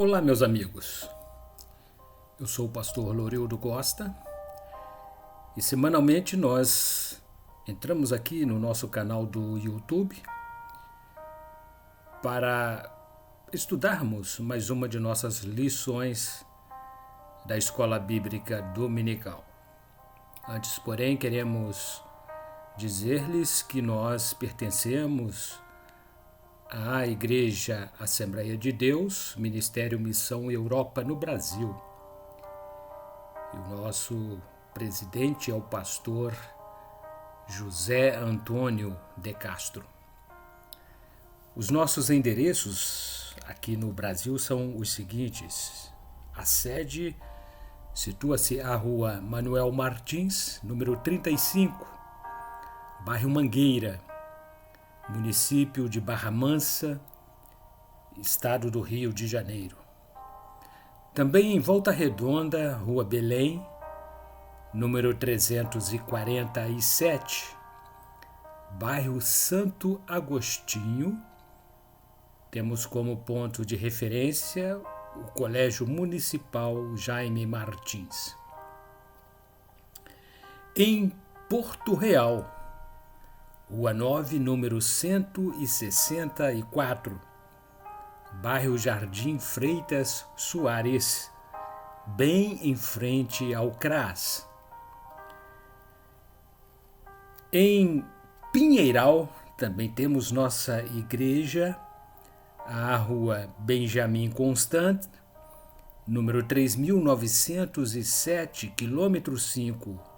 Olá, meus amigos. Eu sou o pastor Lorildo Costa e semanalmente nós entramos aqui no nosso canal do YouTube para estudarmos mais uma de nossas lições da Escola Bíblica Dominical. Antes, porém, queremos dizer-lhes que nós pertencemos à Igreja Assembleia de Deus, Ministério Missão Europa no Brasil. E o nosso presidente é o pastor José Antônio de Castro. Os nossos endereços aqui no Brasil são os seguintes. A sede situa-se à Rua Manuel Martins, número 35, bairro Mangueira, município de Barra Mansa, estado do Rio de Janeiro. Também em Volta Redonda, Rua Belém, número 347, bairro Santo Agostinho. Temos como ponto de referência o Colégio Municipal Jaime Martins. Em Porto Real, Rua 9, número 164, bairro Jardim Freitas Soares, bem em frente ao CRAS. Em Pinheiral, também temos nossa igreja, a Rua Benjamin Constant, número 3907, quilômetro 5.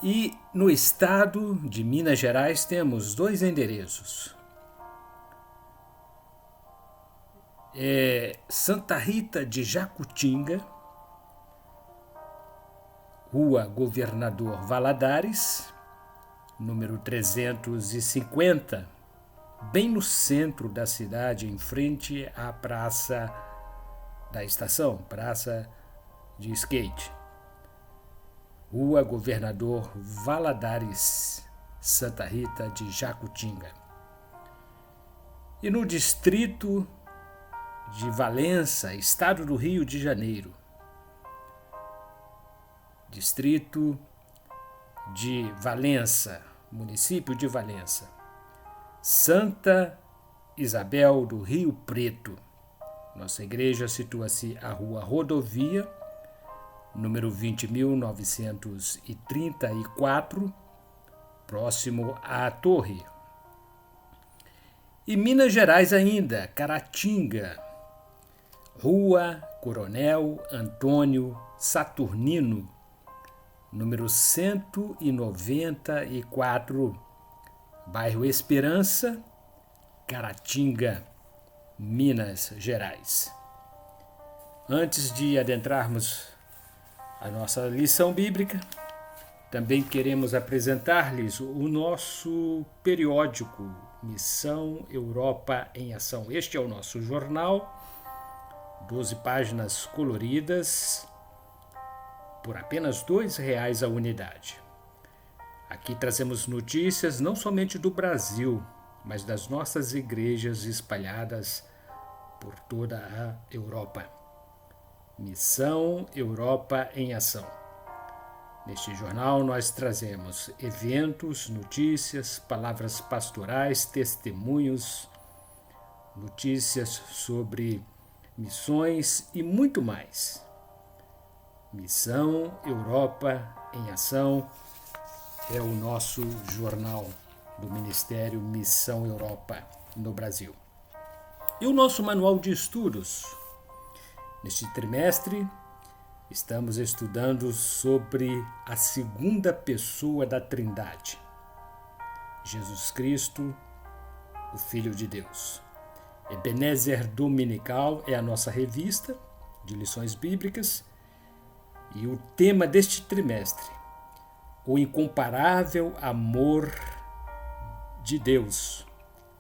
E no estado de Minas Gerais temos dois endereços. Santa Rita de Jacutinga, Rua Governador Valadares, número 350, bem no centro da cidade, em frente à Praça da Estação, Praça de Skate. Rua Governador Valadares, Santa Rita de Jacutinga. E no distrito de Valença, estado do Rio de Janeiro. Distrito de Valença, município de Valença. Santa Isabel do Rio Preto. Nossa igreja situa-se à Rua Rodovia, número 20.934, próximo à Torre. E Minas Gerais ainda, Caratinga, Rua Coronel Antônio Saturnino, número 194, bairro Esperança, Caratinga, Minas Gerais. Antes de adentrarmos a nossa lição bíblica, também queremos apresentar-lhes o nosso periódico Missão Europa em Ação. Este é o nosso jornal, 12 páginas coloridas, por apenas R$2 a unidade. Aqui trazemos notícias não somente do Brasil, mas das nossas igrejas espalhadas por toda a Europa. Missão Europa em Ação. Neste jornal nós trazemos eventos, notícias, palavras pastorais, testemunhos, notícias sobre missões e muito mais. Missão Europa em Ação é o nosso jornal do Ministério Missão Europa no Brasil. E o nosso manual de estudos. Neste trimestre, estamos estudando sobre a segunda pessoa da Trindade, Jesus Cristo, o Filho de Deus. Ebenezer Dominical é a nossa revista de lições bíblicas e o tema deste trimestre, o incomparável amor de Deus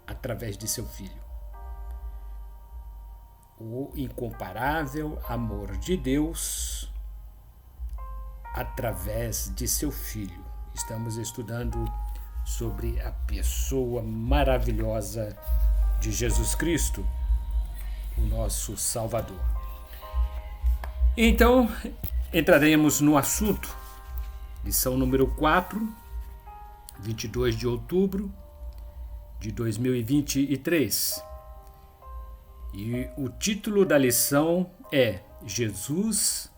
através de seu Filho. O incomparável amor de Deus através de seu Filho. Estamos estudando sobre a pessoa maravilhosa de Jesus Cristo. o nosso Salvador. Então, entraremos no assunto. Lição número 4, 22 de outubro de 2023. E o título da lição é Jesus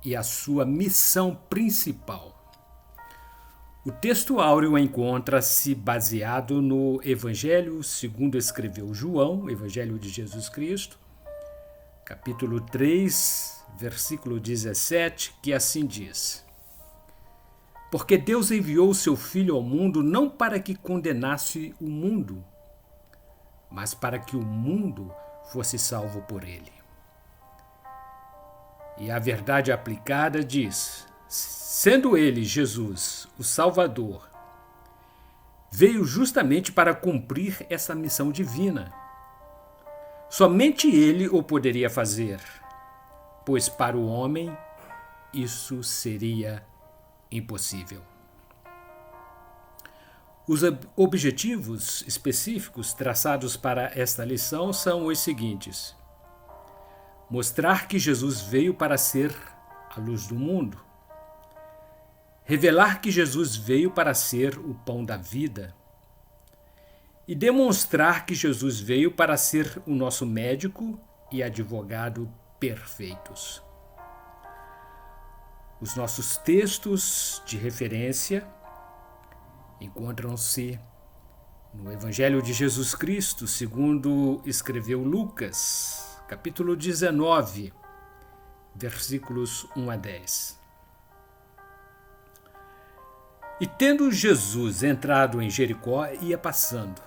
e a sua missão principal. O texto áureo encontra-se baseado no Evangelho segundo escreveu João, Evangelho de Jesus Cristo, capítulo 3, versículo 17, que assim diz: Porque Deus enviou o seu Filho ao mundo não para que condenasse o mundo, mas para que o mundo fosse salvo por ele. E a verdade aplicada diz: sendo ele, Jesus, o Salvador, veio justamente para cumprir essa missão divina. Somente ele o poderia fazer, pois para o homem isso seria impossível. Os objetivos específicos traçados para esta lição são os seguintes: mostrar que Jesus veio para ser a luz do mundo, revelar que Jesus veio para ser o pão da vida e demonstrar que Jesus veio para ser o nosso médico e advogado perfeitos. Os nossos textos de referência encontram-se no Evangelho de Jesus Cristo, segundo escreveu Lucas, capítulo 19, versículos 1 a 10. E tendo Jesus entrado em Jericó, ia passando.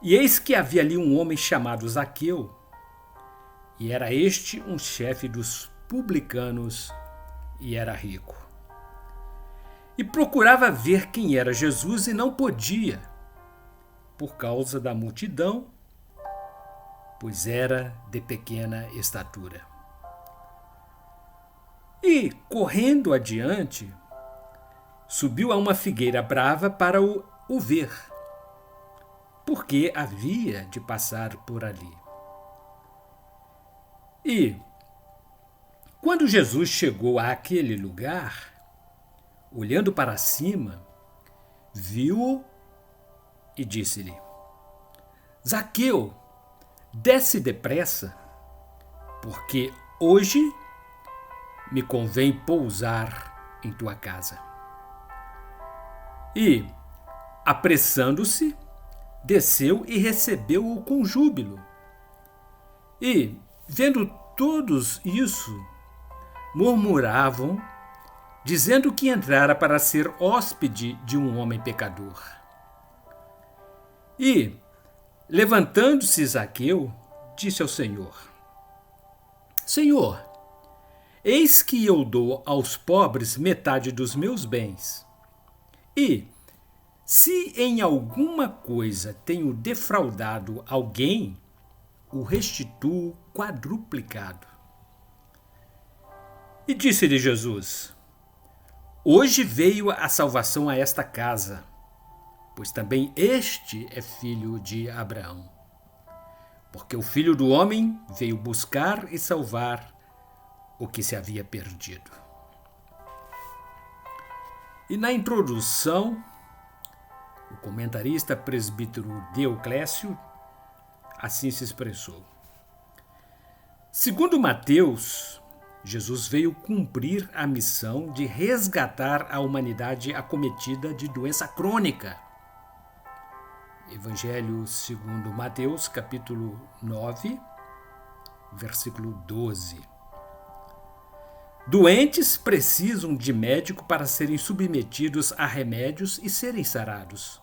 E eis que havia ali um homem chamado Zaqueu, e era este um chefe dos publicanos, e era rico. E procurava ver quem era Jesus e não podia, por causa da multidão, pois era de pequena estatura. E, correndo adiante, subiu a uma figueira brava para o ver, porque havia de passar por ali. E, quando Jesus chegou àquele lugar, olhando para cima, viu-o e disse-lhe: Zaqueu, desce depressa, porque hoje me convém pousar em tua casa. E, apressando-se, desceu e recebeu-o com júbilo. E, vendo todos isso, murmuravam, dizendo que entrara para ser hóspede de um homem pecador. E, levantando-se Zaqueu, disse ao Senhor: Senhor, eis que eu dou aos pobres metade dos meus bens. E, se em alguma coisa tenho defraudado alguém, o restituo quadruplicado. E disse-lhe Jesus: Hoje veio a salvação a esta casa, pois também este é filho de Abraão. Porque o Filho do Homem veio buscar e salvar o que se havia perdido. E na introdução, o comentarista presbítero Deoclésio assim se expressou: segundo Mateus, Jesus veio cumprir a missão de resgatar a humanidade acometida de doença crônica. Evangelho segundo Mateus, capítulo 9, versículo 12. Doentes precisam de médico para serem submetidos a remédios e serem sarados.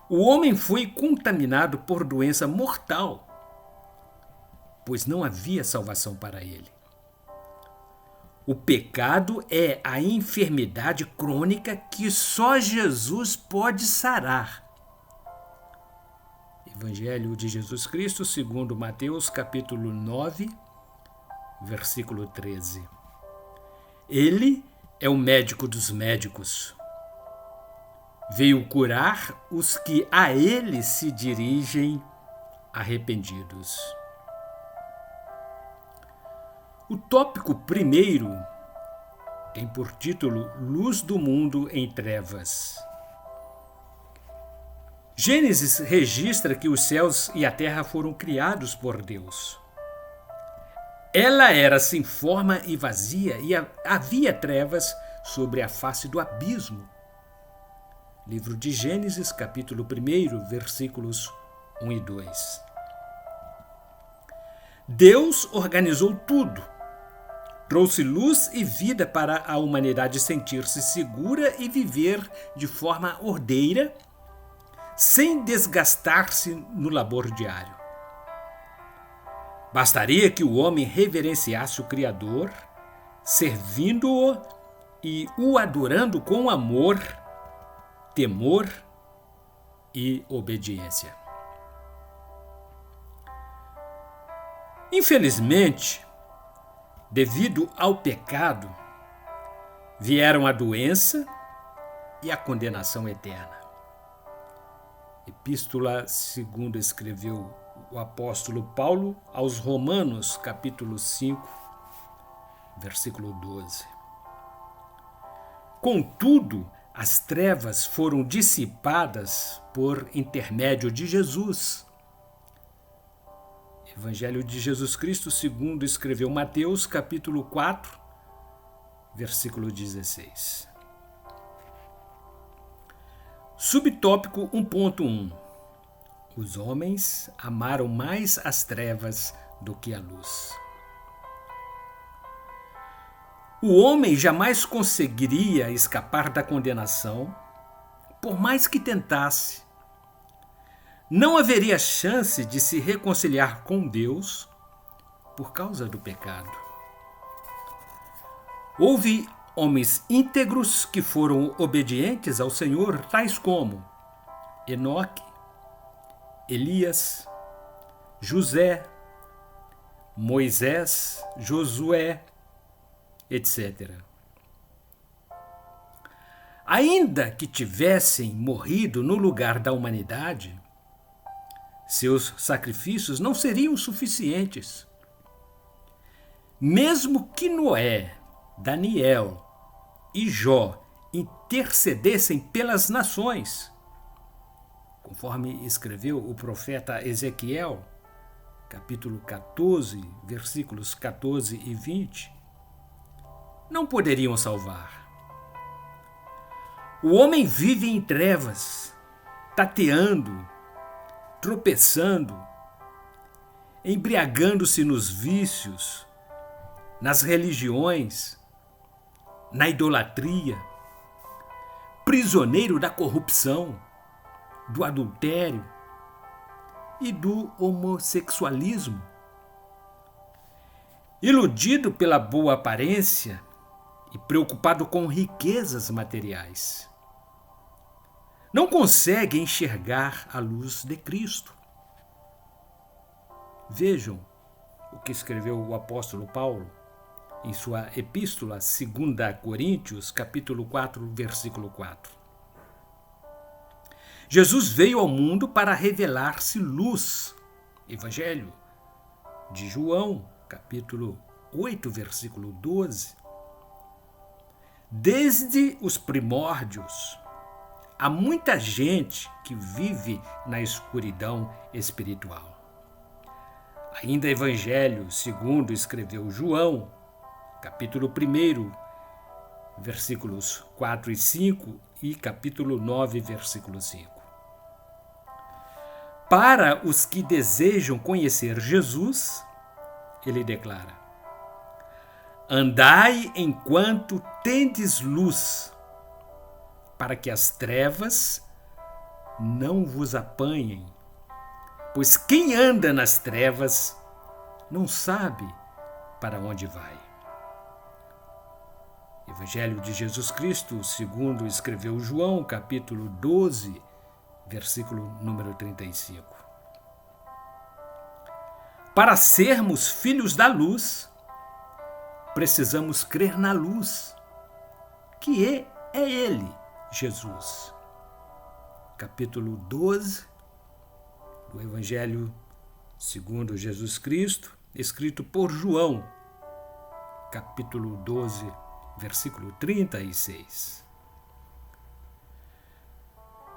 O homem foi contaminado por doença mortal, pois não havia salvação para ele. O pecado é a enfermidade crônica que só Jesus pode sarar. Evangelho de Jesus Cristo, segundo Mateus, capítulo 9, versículo 13. Ele é o médico dos médicos. Veio curar os que a ele se dirigem arrependidos. O tópico primeiro tem por título Luz do Mundo em Trevas. Gênesis registra que os céus e a terra foram criados por Deus. Ela era sem forma e vazia, e havia trevas sobre a face do abismo. Livro de Gênesis, capítulo 1, versículos 1 e 2. Deus organizou tudo. Trouxe luz e vida para a humanidade sentir-se segura e viver de forma ordeira, sem desgastar-se no labor diário. Bastaria que o homem reverenciasse o Criador, servindo-o e o adorando com amor, temor e obediência. Infelizmente, devido ao pecado, vieram a doença e a condenação eterna. Epístola segundo escreveu o apóstolo Paulo aos Romanos, capítulo 5, versículo 12. Contudo, as trevas foram dissipadas por intermédio de Jesus. Evangelho de Jesus Cristo, segundo escreveu Mateus, capítulo 4, versículo 16. Subtópico 1.1. Os homens amaram mais as trevas do que a luz. O homem jamais conseguiria escapar da condenação, por mais que tentasse. Não haveria chance de se reconciliar com Deus por causa do pecado. Houve homens íntegros que foram obedientes ao Senhor, tais como Enoque, Elias, José, Moisés, Josué, etc. Ainda que tivessem morrido no lugar da humanidade, seus sacrifícios não seriam suficientes. Mesmo que Noé, Daniel e Jó intercedessem pelas nações, conforme escreveu o profeta Ezequiel, capítulo 14, versículos 14 e 20, não poderiam salvar. O homem vive em trevas, tateando, tropeçando, embriagando-se nos vícios, nas religiões, na idolatria, prisioneiro da corrupção, do adultério e do homossexualismo. Iludido pela boa aparência e preocupado com riquezas materiais. Não consegue enxergar a luz de Cristo. Vejam o que escreveu o apóstolo Paulo em sua epístola 2 Coríntios, capítulo 4, versículo 4. Jesus veio ao mundo para revelar-se luz. Evangelho de João, capítulo 8, versículo 12. Desde os primórdios, há muita gente que vive na escuridão espiritual. Ainda Evangelho segundo escreveu João, capítulo 1, versículos 4 e 5 e capítulo 9, versículo 5. Para os que desejam conhecer Jesus, ele declara: andai enquanto tendes luz, para que as trevas não vos apanhem, pois quem anda nas trevas não sabe para onde vai. Evangelho de Jesus Cristo, segundo escreveu João, capítulo 12, versículo número 35. Para sermos filhos da luz, precisamos crer na luz, que é Ele, Jesus. Capítulo 12 do Evangelho segundo Jesus Cristo, escrito por João, capítulo 12, versículo 36.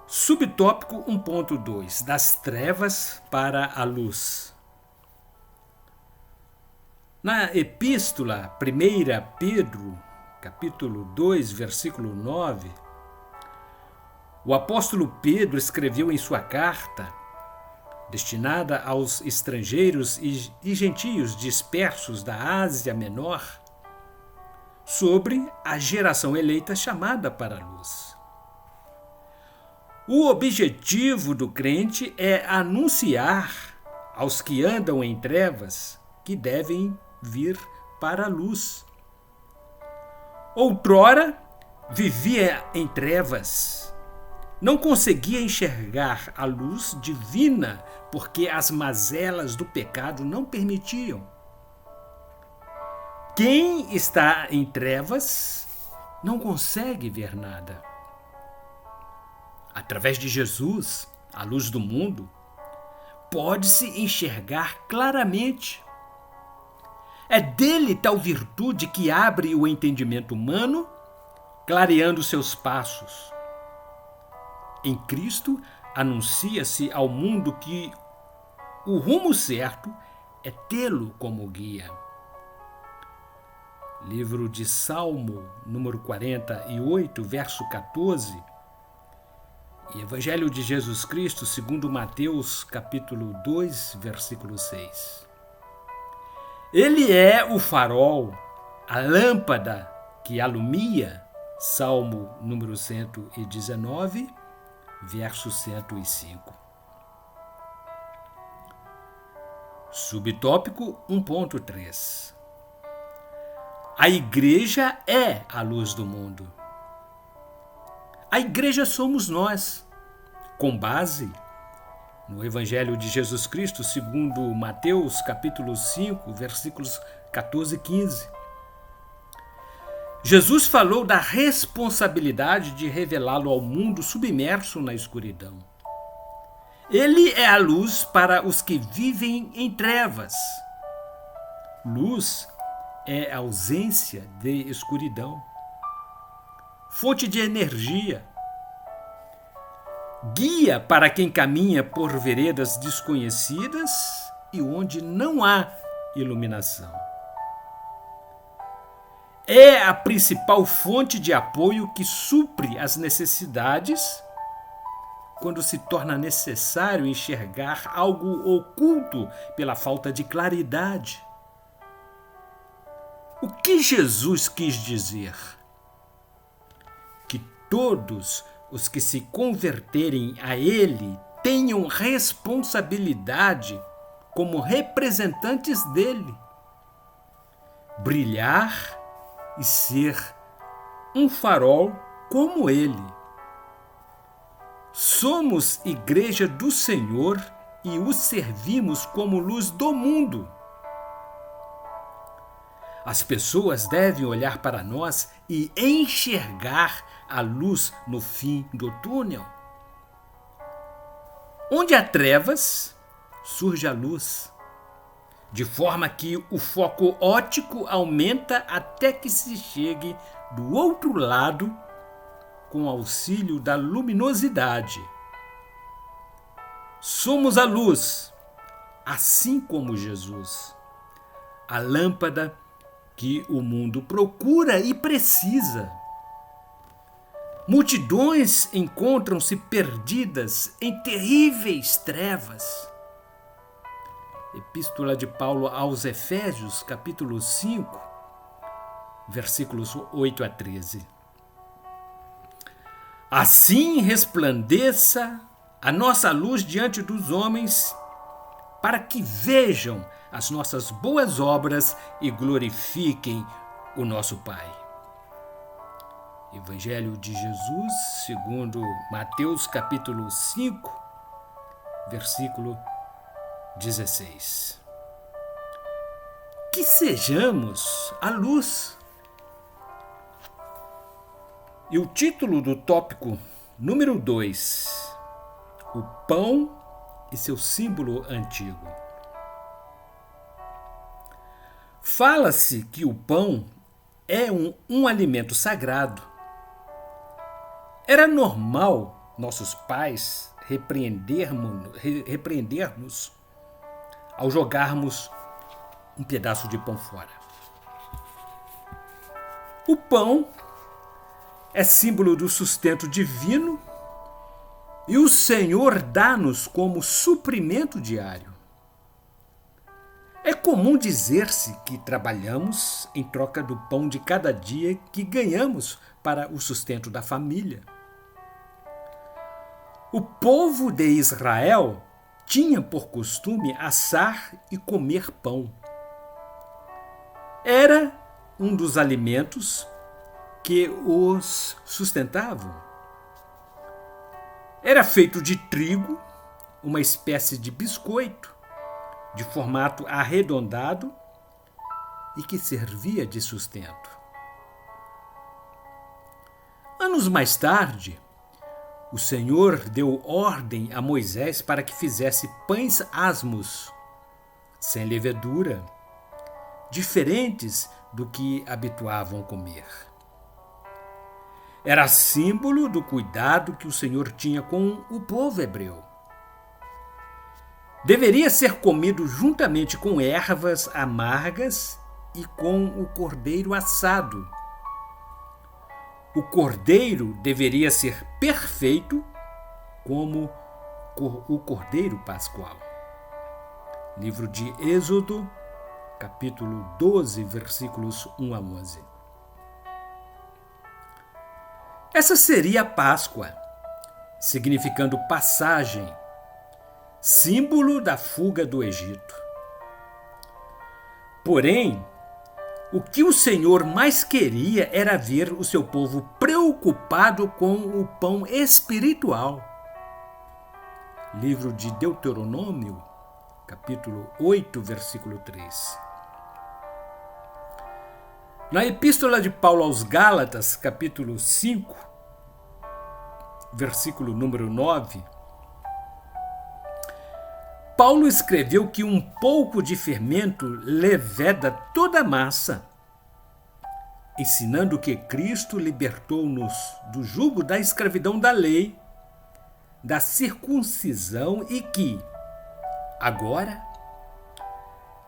Subtópico 1.2: Das trevas para a luz. Na epístola 1 Pedro, capítulo 2, versículo 9, o apóstolo Pedro escreveu em sua carta, destinada aos estrangeiros e gentios dispersos da Ásia Menor, sobre a geração eleita chamada para a luz. O objetivo do crente é anunciar aos que andam em trevas que devem vir para a luz. Outrora, vivia em trevas. Não conseguia enxergar a luz divina porque as mazelas do pecado não permitiam. Quem está em trevas não consegue ver nada. Através de Jesus, a luz do mundo, pode-se enxergar claramente. É dele tal virtude que abre o entendimento humano, clareando seus passos. Em Cristo, anuncia-se ao mundo que o rumo certo é tê-lo como guia. Livro de Salmo, número 48, verso 14, e Evangelho de Jesus Cristo, segundo Mateus, capítulo 2, versículo 6. Ele é o farol, a lâmpada que alumia, Salmo número 119, verso 105. Subtópico 1.3: A igreja é a luz do mundo. A igreja somos nós, com base no Evangelho de Jesus Cristo, segundo Mateus, capítulo 5, versículos 14 e 15. Jesus falou da responsabilidade de revelá-lo ao mundo submerso na escuridão. Ele é a luz para os que vivem em trevas. Luz é ausência de escuridão, fonte de energia, guia para quem caminha por veredas desconhecidas e onde não há iluminação. É a principal fonte de apoio que supre as necessidades quando se torna necessário enxergar algo oculto pela falta de claridade. O que Jesus quis dizer? Que todos os que se converterem a Ele tenham responsabilidade como representantes dele. Brilhar e ser um farol como Ele. Somos igreja do Senhor e o servimos como luz do mundo. As pessoas devem olhar para nós e enxergar a luz no fim do túnel. Onde há trevas, surge a luz, de forma que o foco óptico aumenta até que se chegue do outro lado com auxílio da luminosidade. Somos a luz, assim como Jesus, a lâmpada que o mundo procura e precisa. Multidões encontram-se perdidas em terríveis trevas. Epístola de Paulo aos Efésios, capítulo 5, versículos 8 a 13. Assim resplandeça a nossa luz diante dos homens, para que vejam as nossas boas obras e glorifiquem o nosso Pai. Evangelho de Jesus, segundo Mateus, capítulo 5, versículo 16. Que sejamos a luz. E o título do tópico número 2, o pão e seu símbolo antigo. Fala-se que o pão é um alimento sagrado. Era normal nossos pais repreendermos ao jogarmos um pedaço de pão fora. O pão é símbolo do sustento divino e o Senhor dá-nos como suprimento diário. É comum dizer-se que trabalhamos em troca do pão de cada dia que ganhamos para o sustento da família. O povo de Israel tinha por costume assar e comer pão. Era um dos alimentos que os sustentavam. Era feito de trigo, uma espécie de biscoito, de formato arredondado e que servia de sustento. Anos mais tarde, o Senhor deu ordem a Moisés para que fizesse pães asmos, sem levedura, diferentes do que habituavam comer. Era símbolo do cuidado que o Senhor tinha com o povo hebreu. Deveria ser comido juntamente com ervas amargas e com o cordeiro assado. O cordeiro deveria ser perfeito como o cordeiro pascual. Livro de Êxodo, capítulo 12, versículos 1 a 11. Essa seria a Páscoa, significando passagem, símbolo da fuga do Egito. Porém, o que o Senhor mais queria era ver o seu povo preocupado com o pão espiritual. Livro de Deuteronômio, capítulo 8, versículo 3. Na Epístola de Paulo aos Gálatas, capítulo 5, versículo número 9, Paulo escreveu que um pouco de fermento leveda toda a massa, ensinando que Cristo libertou-nos do jugo da escravidão da lei, da circuncisão e que, agora,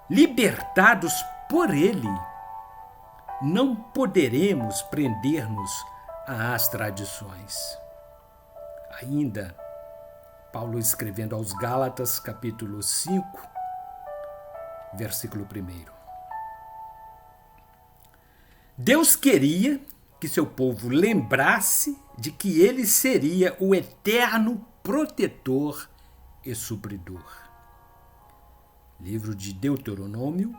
libertados por Ele, não poderemos prender-nos às tradições. Ainda, Paulo escrevendo aos Gálatas, capítulo 5, versículo 1. Deus queria que seu povo lembrasse de que ele seria o eterno protetor e supridor. Livro de Deuteronômio,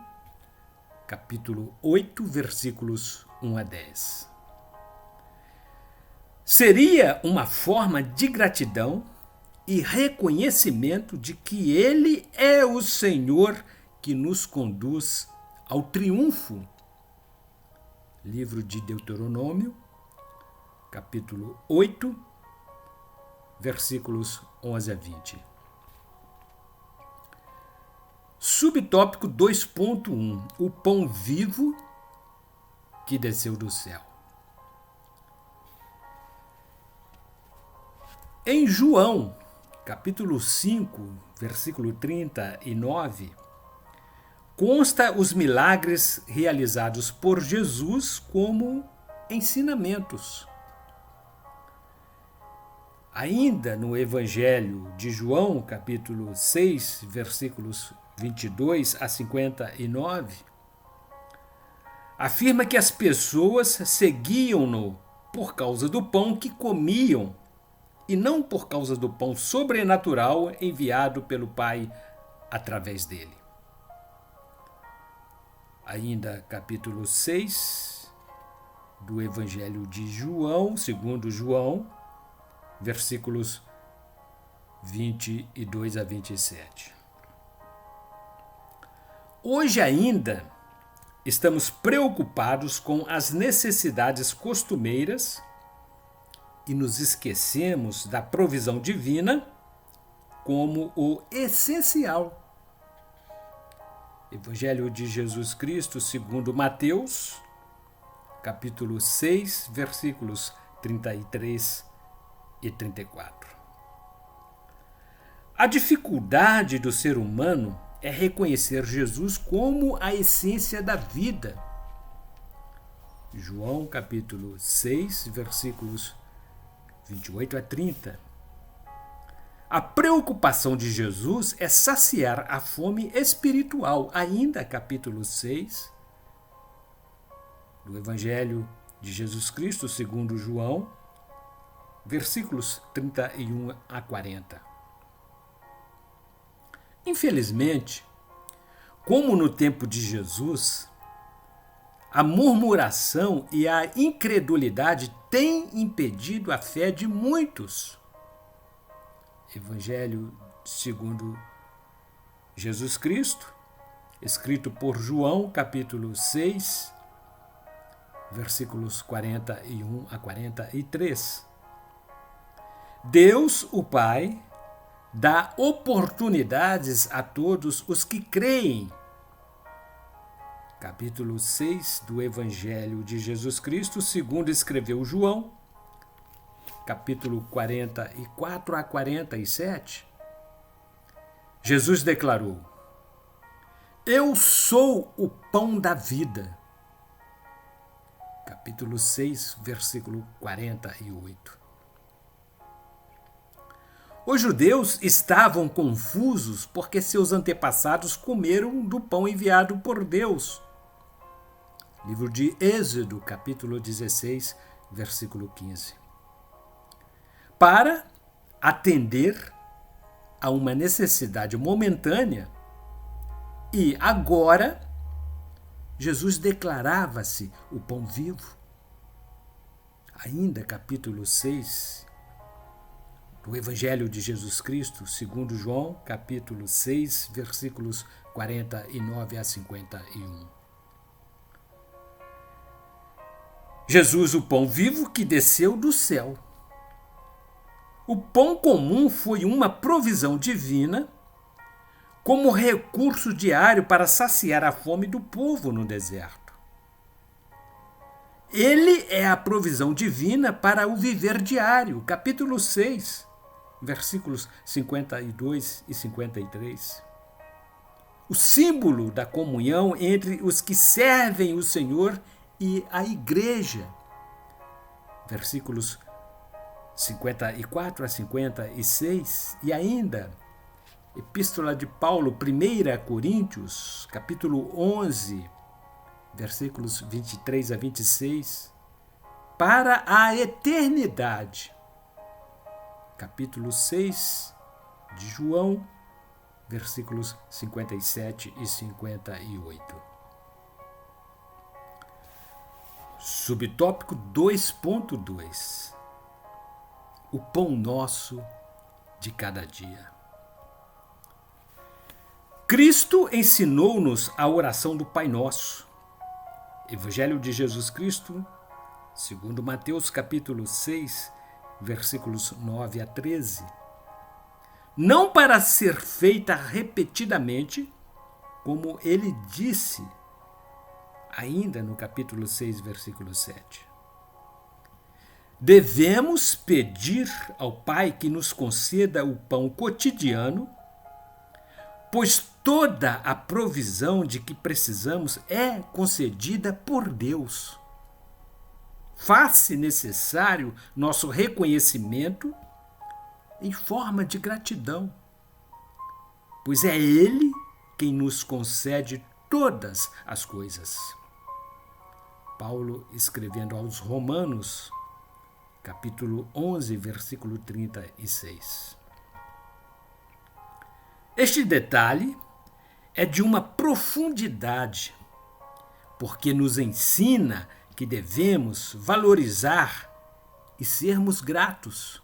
capítulo 8, versículos 1 a 10. Seria uma forma de gratidão e reconhecimento de que Ele é o Senhor que nos conduz ao triunfo. Livro de Deuteronômio, capítulo 8, versículos 11 a 20. Subtópico 2.1. O pão vivo que desceu do céu. Em João, capítulo 5, versículo 39, consta os milagres realizados por Jesus como ensinamentos. Ainda no Evangelho de João, capítulo 6, versículos 22 a 59, afirma que as pessoas seguiam-no por causa do pão que comiam e não por causa do pão sobrenatural enviado pelo Pai através dele. Ainda capítulo 6 do Evangelho de João, segundo João, versículos 22 a 27. Hoje ainda estamos preocupados com as necessidades costumeiras e nos esquecemos da provisão divina como o essencial. Evangelho de Jesus Cristo segundo Mateus, capítulo 6, versículos 33 e 34. A dificuldade do ser humano é reconhecer Jesus como a essência da vida. João, capítulo 6, versículos 28 a 30. A preocupação de Jesus é saciar a fome espiritual, ainda capítulo 6 do Evangelho de Jesus Cristo, segundo João, versículos 31 a 40. Infelizmente, como no tempo de Jesus, a murmuração e a incredulidade têm impedido a fé de muitos. Evangelho segundo Jesus Cristo, escrito por João, capítulo 6, versículos 41 a 43. Deus, o Pai, dá oportunidades a todos os que creem. Capítulo 6 do Evangelho de Jesus Cristo, segundo escreveu João, capítulo 44 a 47, Jesus declarou: Eu sou o pão da vida. Capítulo 6, versículo 48. Os judeus estavam confusos porque seus antepassados comeram do pão enviado por Deus. Livro de Êxodo, capítulo 16, versículo 15. Para atender a uma necessidade momentânea, e agora Jesus declarava-se o pão vivo. Ainda capítulo 6 do Evangelho de Jesus Cristo, segundo João, capítulo 6, versículos 49 a 51. Jesus, o pão vivo que desceu do céu. O pão comum foi uma provisão divina como recurso diário para saciar a fome do povo no deserto. Ele é a provisão divina para o viver diário, capítulo 6, versículos 52 e 53. O símbolo da comunhão entre os que servem o Senhor e a igreja, versículos 54 a 56, e ainda Epístola de Paulo, 1 Coríntios, capítulo 11, versículos 23 a 26, para a eternidade, capítulo 6 de João, versículos 57 e 58. Subtópico 2.2. O pão nosso de cada dia. Cristo ensinou-nos a oração do Pai Nosso. Evangelho de Jesus Cristo, segundo Mateus, capítulo 6, versículos 9 a 13. Não para ser feita repetidamente, como ele disse, ainda no capítulo 6, versículo 7. Devemos pedir ao Pai que nos conceda o pão cotidiano, pois toda a provisão de que precisamos é concedida por Deus. Faz-se necessário nosso reconhecimento em forma de gratidão, pois é Ele quem nos concede todas as coisas. Paulo, escrevendo aos Romanos, capítulo 11, versículo 36. Este detalhe é de uma profundidade, porque nos ensina que devemos valorizar e sermos gratos.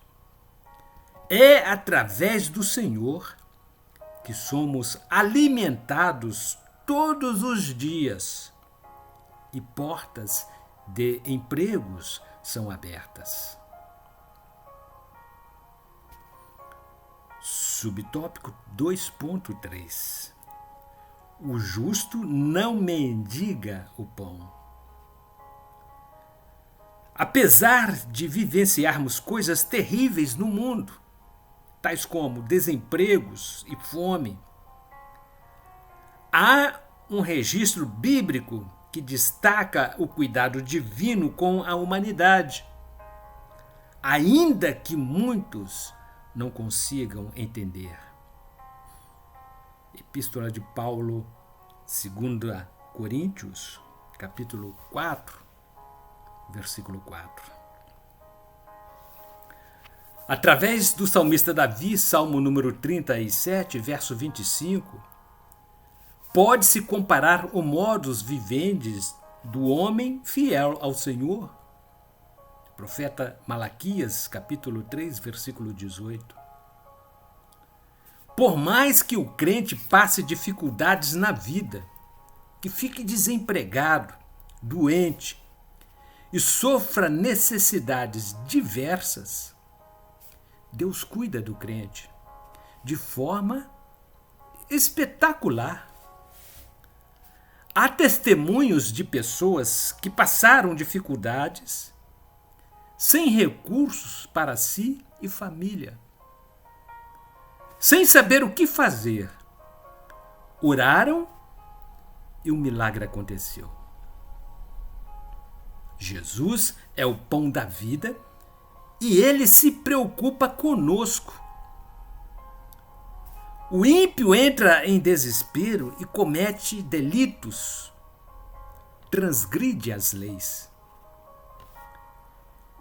É através do Senhor que somos alimentados todos os dias e portas de empregos são abertas. Subtópico 2.3. O justo não mendiga o pão. Apesar de vivenciarmos coisas terríveis no mundo, tais como desempregos e fome, há um registro bíblico que destaca o cuidado divino com a humanidade, ainda que muitos não consigam entender. Epístola de Paulo, 2 Coríntios, capítulo 4, versículo 4. Através do salmista Davi, Salmo número 37, verso 25, pode-se comparar o modus vivendi do homem fiel ao Senhor. Profeta Malaquias, capítulo 3, versículo 18. Por mais que o crente passe dificuldades na vida, que fique desempregado, doente e sofra necessidades diversas, Deus cuida do crente de forma espetacular. Há testemunhos de pessoas que passaram dificuldades sem recursos para si e família. Sem saber o que fazer, oraram e o milagre aconteceu. Jesus é o pão da vida e ele se preocupa conosco. O ímpio entra em desespero e comete delitos, transgride as leis.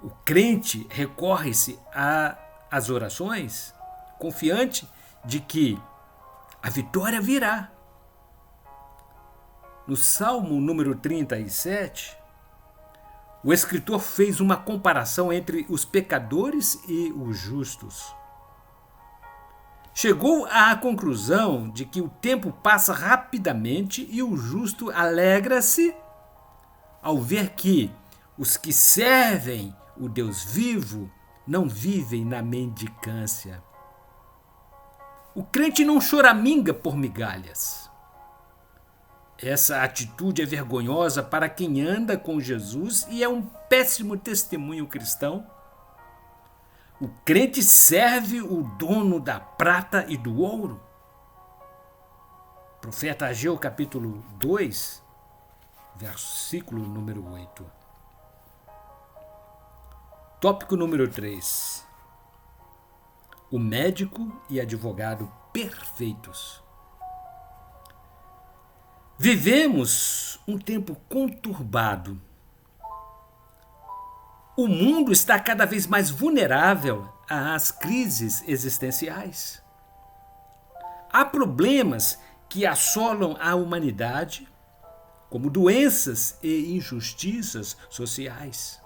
O crente recorre-se às orações, confiante de que a vitória virá. No Salmo número 37, o escritor fez uma comparação entre os pecadores e os justos. Chegou à conclusão de que o tempo passa rapidamente e o justo alegra-se ao ver que os que servem o Deus vivo não vivem na mendicância. O crente não choraminga por migalhas. Essa atitude é vergonhosa para quem anda com Jesus e é um péssimo testemunho cristão. O crente serve o dono da prata e do ouro. Profeta Ageu, capítulo 2, versículo número 8. Tópico número 3. O médico e advogado perfeitos. Vivemos um tempo conturbado. O mundo está cada vez mais vulnerável às crises existenciais. Há problemas que assolam a humanidade, como doenças e injustiças sociais.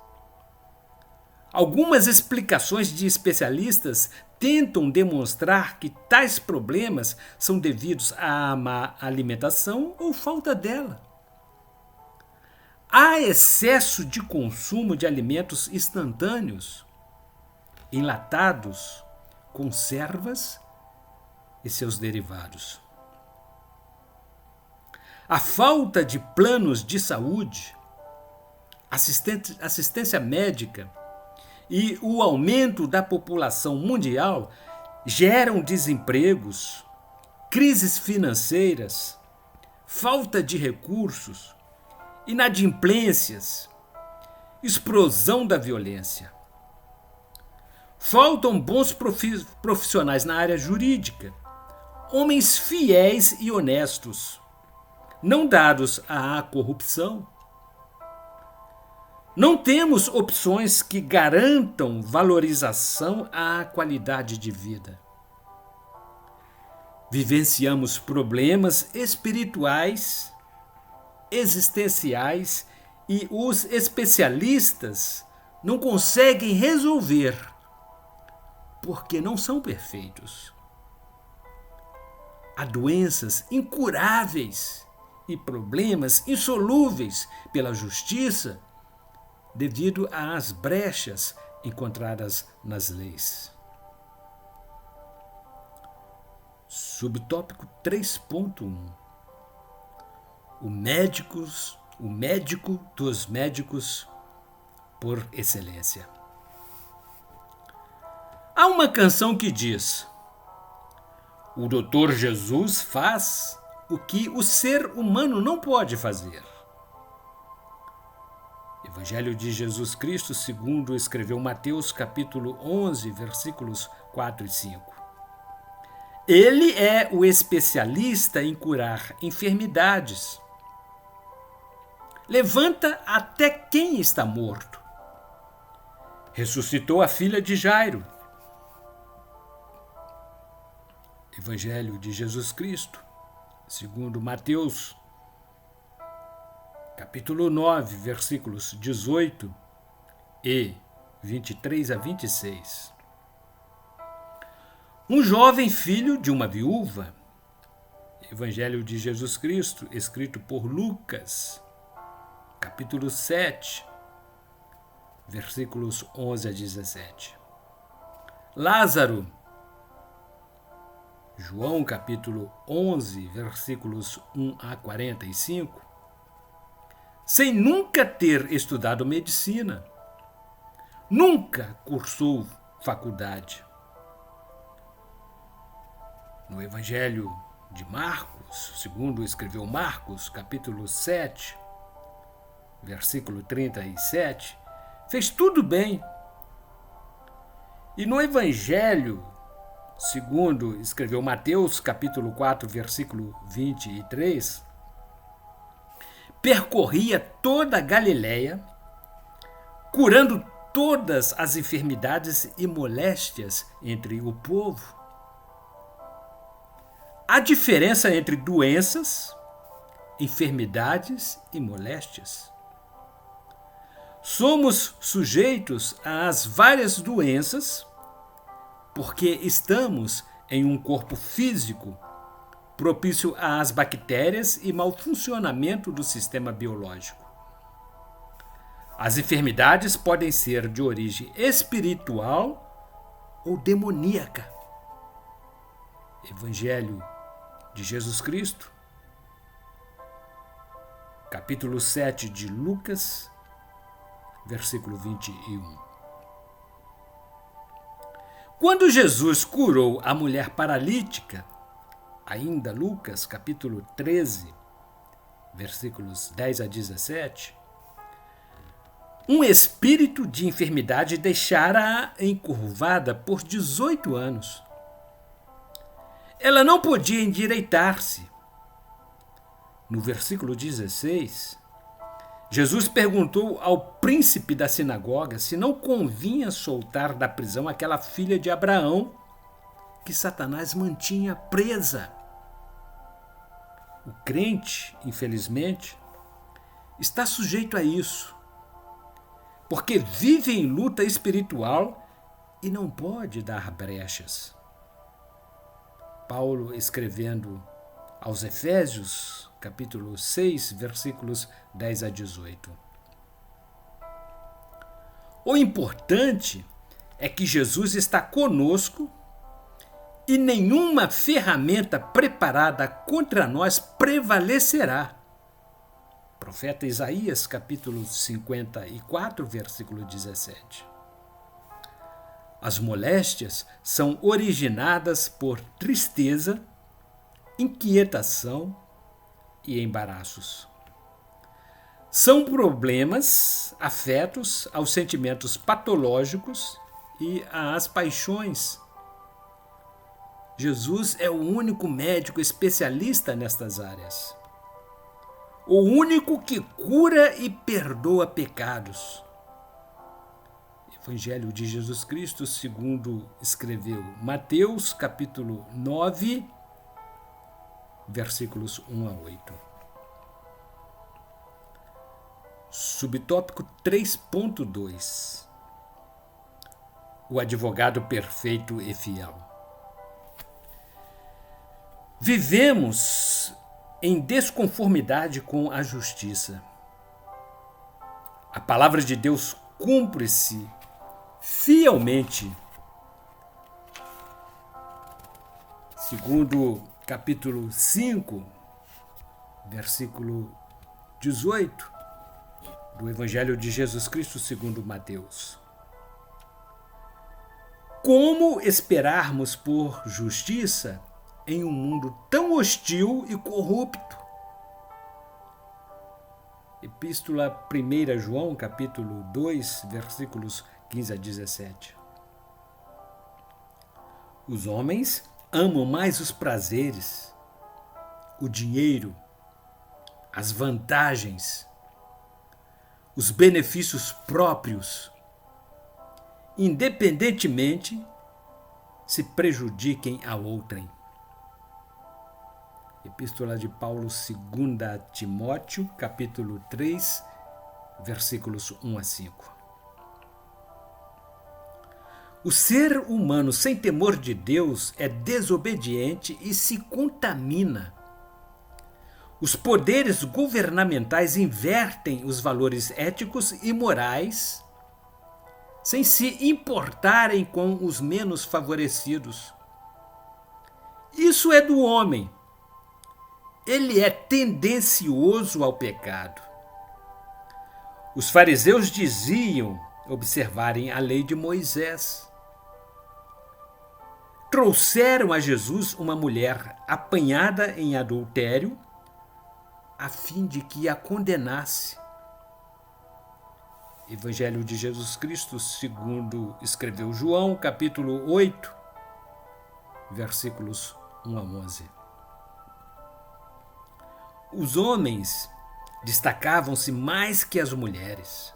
Algumas explicações de especialistas tentam demonstrar que tais problemas são devidos à má alimentação ou falta dela. Há excesso de consumo de alimentos instantâneos, enlatados, conservas e seus derivados. A falta de planos de saúde, assistência médica e o aumento da população mundial geram desempregos, crises financeiras, falta de recursos, inadimplências, explosão da violência. Faltam bons profissionais na área jurídica, homens fiéis e honestos, não dados à corrupção. Não temos opções que garantam valorização à qualidade de vida. Vivenciamos problemas espirituais, existenciais e os especialistas não conseguem resolver porque não são perfeitos. Há doenças incuráveis e problemas insolúveis pela justiça devido às brechas encontradas nas leis. Subtópico 3.1. o médico dos médicos por excelência. Há uma canção que diz: o Doutor Jesus faz o que o ser humano não pode fazer. Evangelho de Jesus Cristo, segundo escreveu Mateus, capítulo 11, versículos 4 e 5. Ele é o especialista em curar enfermidades. Levanta até quem está morto. Ressuscitou a filha de Jairo. Evangelho de Jesus Cristo, segundo Mateus, capítulo 9, versículos 18 e 23 a 26. Um jovem filho de uma viúva. Evangelho de Jesus Cristo, escrito por Lucas, capítulo 7, versículos 11 a 17. Lázaro. João, capítulo 11, versículos 1 a 45. Sem nunca ter estudado medicina. Nunca cursou faculdade. No Evangelho de Marcos, segundo escreveu Marcos, capítulo 7, versículo 37, fez tudo bem. E no Evangelho, segundo escreveu Mateus, capítulo 4, versículo 23, percorria toda a Galileia, curando todas as enfermidades e moléstias entre o povo. Há diferença entre doenças, enfermidades e moléstias. Somos sujeitos às várias doenças porque estamos em um corpo físico propício às bactérias e mau funcionamento do sistema biológico. As enfermidades podem ser de origem espiritual ou demoníaca. Evangelho de Jesus Cristo, capítulo 7 de Lucas, versículo 21. Quando Jesus curou a mulher paralítica, ainda Lucas, capítulo 13, versículos 10 a 17, um espírito de enfermidade deixara-a encurvada por 18 anos. Ela não podia endireitar-se. No versículo 16, Jesus perguntou ao príncipe da sinagoga se não convinha soltar da prisão aquela filha de Abraão que Satanás mantinha presa. O crente, infelizmente, está sujeito a isso, porque vive em luta espiritual e não pode dar brechas. Paulo, escrevendo aos Efésios, capítulo 6, versículos 10 a 18. O importante é que Jesus está conosco e nenhuma ferramenta preparada contra nós prevalecerá. Profeta Isaías, capítulo 54, versículo 17. As moléstias são originadas por tristeza, inquietação e embaraços. São problemas afetos aos sentimentos patológicos e às paixões. Jesus é o único médico especialista nestas áreas. O único que cura e perdoa pecados. Evangelho de Jesus Cristo, segundo escreveu Mateus, capítulo 9, versículos 1 a 8. Subtópico 3.2. O advogado perfeito e fiel. Vivemos em desconformidade com a justiça. A palavra de Deus cumpre-se fielmente. Segundo capítulo 5 versículo 18 do Evangelho de Jesus Cristo segundo Mateus. Como esperarmos por justiça em um mundo tão hostil e corrupto? Epístola 1 João, capítulo 2, versículos 15 a 17. Os homens amam mais os prazeres, o dinheiro, as vantagens, os benefícios próprios, independentemente se prejudiquem a outrem. Epístola de Paulo 2 Timóteo, capítulo 3, versículos 1 a 5. O ser humano sem temor de Deus é desobediente e se contamina. Os poderes governamentais invertem os valores éticos e morais sem se importarem com os menos favorecidos. Isso é do homem. Ele é tendencioso ao pecado. Os fariseus diziam observarem a lei de Moisés. Trouxeram a Jesus uma mulher apanhada em adultério, a fim de que a condenasse. Evangelho de Jesus Cristo, segundo escreveu João, capítulo 8, versículos 1 a 11. Os homens destacavam-se mais que as mulheres.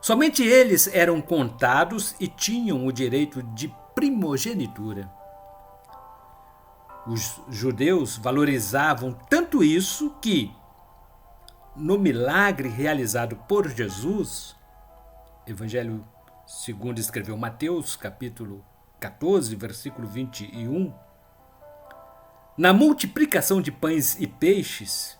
Somente eles eram contados e tinham o direito de primogenitura. Os judeus valorizavam tanto isso que, no milagre realizado por Jesus, Evangelho segundo escreveu Mateus, capítulo 14, versículo 21, na multiplicação de pães e peixes,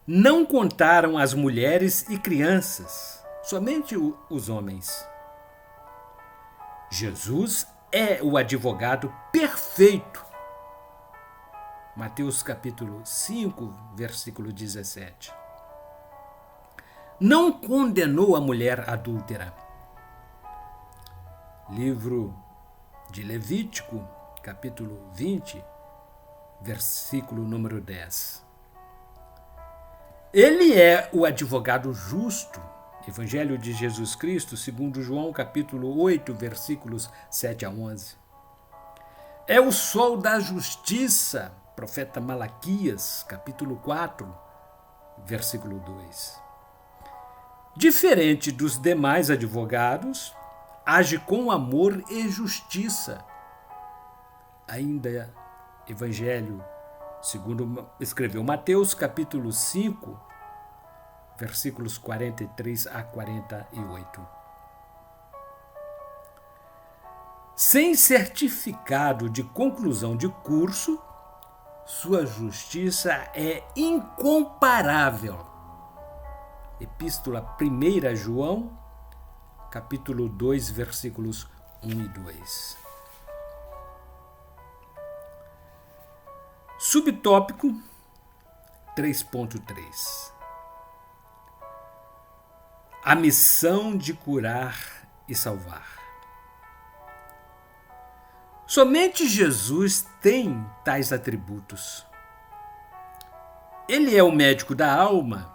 não contaram as mulheres e crianças, somente os homens. Jesus é o advogado perfeito. Mateus capítulo 5, versículo 17. Não condenou a mulher adúltera. Livro de Levítico, capítulo 20, versículo número 10. Ele é o advogado justo. Evangelho de Jesus Cristo, segundo João, capítulo 8, versículos 7 a 11. É o sol da justiça, profeta Malaquias, capítulo 4, versículo 2. Diferente dos demais advogados, age com amor e justiça. Ainda Evangelho, segundo escreveu Mateus, capítulo 5, versículos 43 a 48. Sem certificado de conclusão de curso, sua justiça é incomparável. Epístola 1 João, capítulo 2, versículos 1 e 2. Subtópico 3.3. A missão de curar e salvar. Somente Jesus tem tais atributos. Ele é o médico da alma.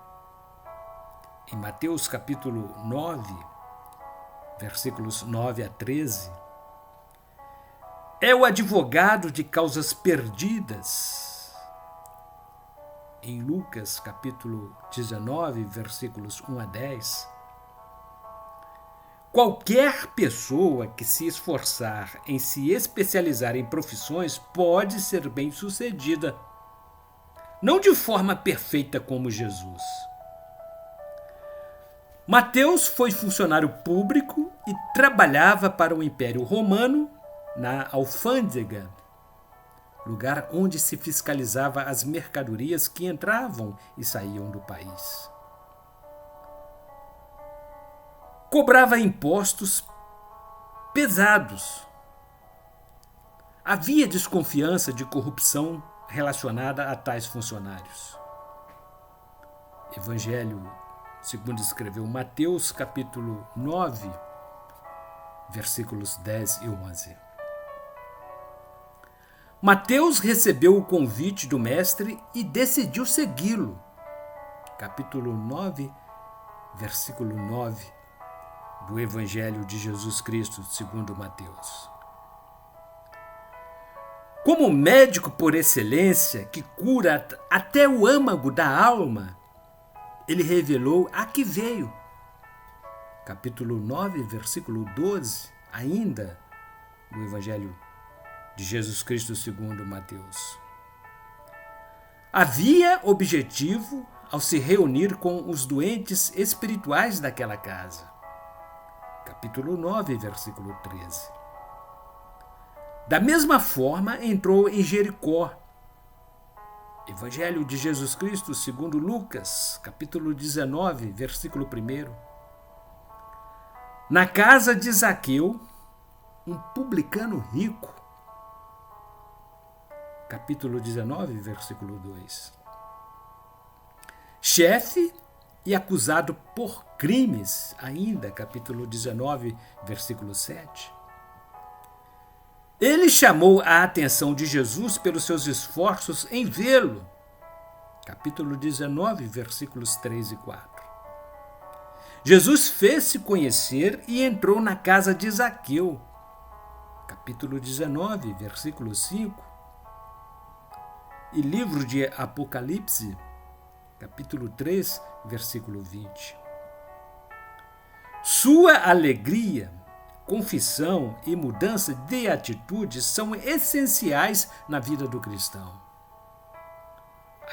Em Mateus capítulo 9, versículos 9 a 13. É o advogado de causas perdidas. Em Lucas capítulo 19, versículos 1 a 10. Qualquer pessoa que se esforçar em se especializar em profissões pode ser bem-sucedida, não de forma perfeita como Jesus. Mateus foi funcionário público e trabalhava para o Império Romano na alfândega, lugar onde se fiscalizava as mercadorias que entravam e saíam do país. Cobrava impostos pesados. Havia desconfiança de corrupção relacionada a tais funcionários. Evangelho segundo escreveu Mateus, capítulo 9, versículos 10 e 11. Mateus recebeu o convite do mestre e decidiu segui-lo. Capítulo 9, versículo 9 do Evangelho de Jesus Cristo segundo Mateus. Como médico por excelência, que cura até o âmago da alma, ele revelou a que veio. Capítulo 9, versículo 12, ainda do Evangelho de Jesus Cristo segundo Mateus. Havia objetivo ao se reunir com os doentes espirituais daquela casa. Capítulo 9, versículo 13. Da mesma forma, entrou em Jericó. Evangelho de Jesus Cristo segundo Lucas, capítulo 19, versículo 1. Na casa de Zaqueu, um publicano rico. Capítulo 19, versículo 2. Chefe e acusado por crimes, ainda, capítulo 19, versículo 7. Ele chamou a atenção de Jesus pelos seus esforços em vê-lo. Capítulo 19, versículos 3 e 4. Jesus fez-se conhecer e entrou na casa de Zaqueu. Capítulo 19, versículo 5. E livro de Apocalipse, capítulo 3, versículo 20. Sua alegria, confissão e mudança de atitude são essenciais na vida do cristão.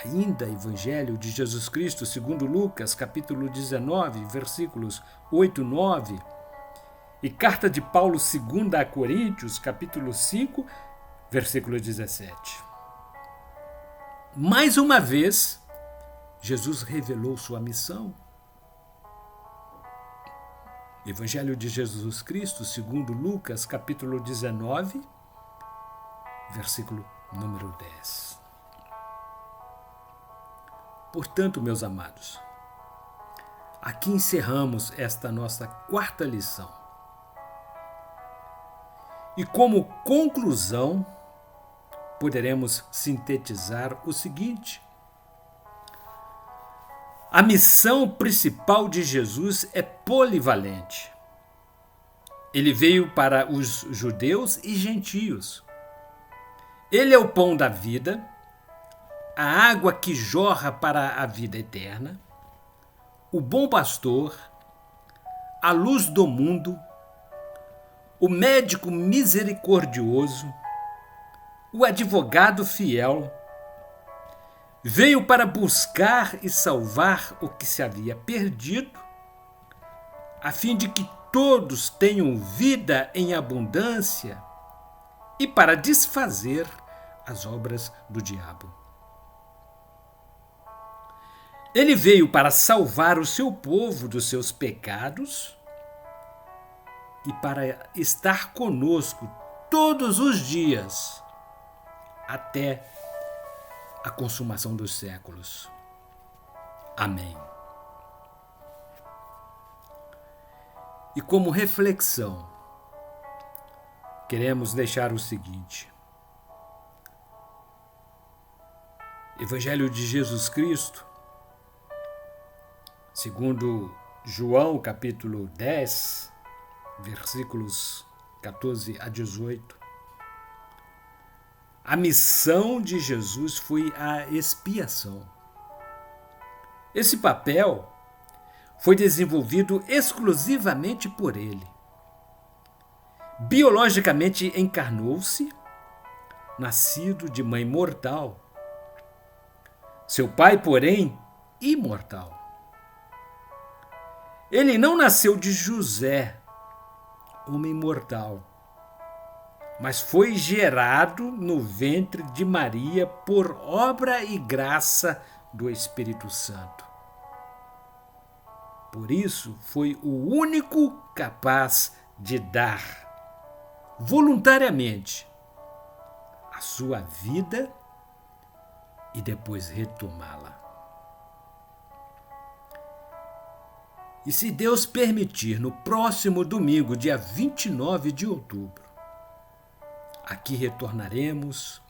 Ainda Evangelho de Jesus Cristo segundo Lucas, capítulo 19, versículos 8 e 9, e Carta de Paulo II a Coríntios, capítulo 5, versículo 17. Mais uma vez, Jesus revelou sua missão. Evangelho de Jesus Cristo, segundo Lucas, capítulo 19, versículo número 10. Portanto, meus amados, aqui encerramos esta nossa quarta lição. E como conclusão, poderemos sintetizar o seguinte: a missão principal de Jesus é polivalente. Ele veio para os judeus e gentios. Ele é o pão da vida, a água que jorra para a vida eterna, o bom pastor, a luz do mundo, o médico misericordioso, o advogado fiel. Veio para buscar e salvar o que se havia perdido, a fim de que todos tenham vida em abundância e para desfazer as obras do diabo. Ele veio para salvar o seu povo dos seus pecados e para estar conosco todos os dias, até a consumação dos séculos. Amém. E como reflexão, queremos deixar o seguinte: Evangelho de Jesus Cristo, segundo João, capítulo 10, versículos 14 a 18. A missão de Jesus foi a expiação. Esse papel foi desenvolvido exclusivamente por ele. Biologicamente encarnou-se, nascido de mãe mortal. Seu pai, porém, imortal. Ele não nasceu de José, homem mortal, mas foi gerado no ventre de Maria por obra e graça do Espírito Santo. Por isso, foi o único capaz de dar, voluntariamente, a sua vida e depois retomá-la. E se Deus permitir, no próximo domingo, dia 29 de outubro, aqui retornaremos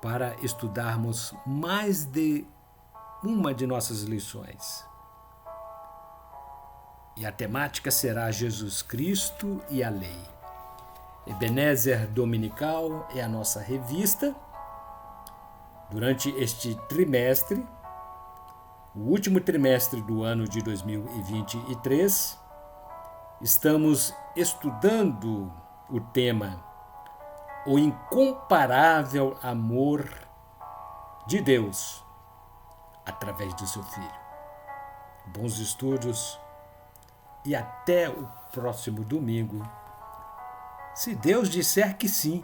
para estudarmos mais de uma de nossas lições. E a temática será Jesus Cristo e a Lei. Ebenezer Dominical é a nossa revista. Durante este trimestre, o último trimestre do ano de 2023, estamos estudando o tema O Incomparável Amor de Deus através do seu Filho. Bons estudos e até o próximo domingo, se Deus disser que sim.